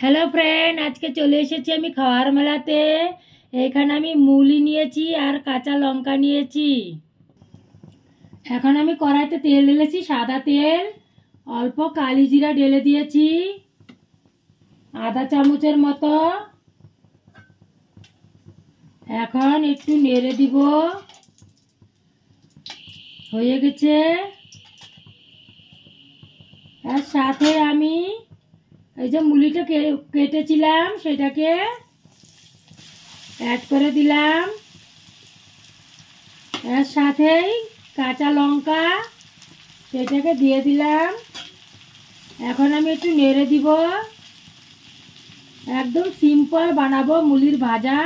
Hello friend, আজকে চলে এসেছি আমি খাওয়ার মেলাতে। এখানে আমি মুলি নিয়েছি আর কাঁচা লঙ্কা নিয়েছি। এখন আমি কড়াইতে তেল ঢেলেছি, সাদা তেল। অল্প কালি জিরা ঢেলে দিয়েছি, আধা চামচের মতো। এখন একটু নেড়ে দিব। হয়ে গেছে। আর সাথে আমি এই যে মুলিটা কেটেছিলাম সেটাকে অ্যাড করে দিলাম। এর সাথেই কাঁচা লঙ্কা সেটাকে দিয়ে দিলাম। এখন আমি একটু নেড়ে দিব। একদম সিম্পল বানাবো মুলির ভাজা।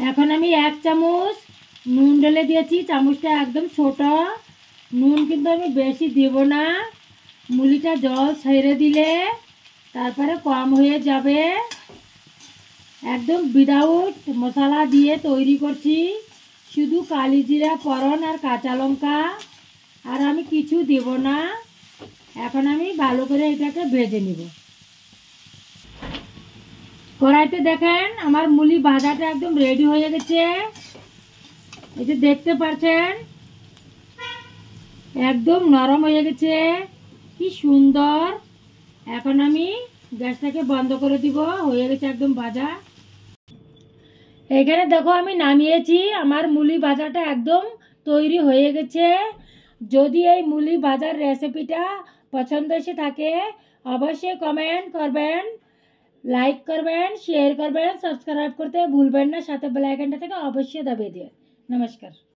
এখন আমি 1 চামচ নুন ঢেলে দিয়েছি, চামচটা একদম ছোট। নুন কিন্তু আমি বেশি দেব না, মুলিটা জল ছেড়ে দিলে তারপরে কম হয়ে যাবে। একদম উইদাউট মশলা দিয়ে তৈরি করছি, শুধু কালি জিরা ফোড়ন আর কাঁচা লঙ্কা, আর আমি কিছু দেব না। এখন আমি ভালো করে এটাকে ভেজে নিব। কড়াইতে দেখেন আমার মুলি ভাজাটা একদম রেডি হয়ে গেছে। এই যে দেখতে পাচ্ছেন একদম নরম হয়ে গেছে, কি সুন্দর। এখন আমি গ্যাসটাকে বন্ধ করে দিব। হয়ে গেছে একদম ভাজা। এখানে দেখো আমি নামিয়েছি, আমার মুলি ভাজাটা একদম তৈরি হয়ে গেছে। যদি এই মুলি ভাজার রেসিপিটা পছন্দ এসে থাকে অবশ্যই কমেন্ট করবেন, লাইক করবেন, শেয়ার করবেন, সাবস্ক্রাইব করতে ভুলবেন না, সাথে বেল আইকনটা থেকে অবশ্যই দাবিয়ে দিয়ে। নমস্কার।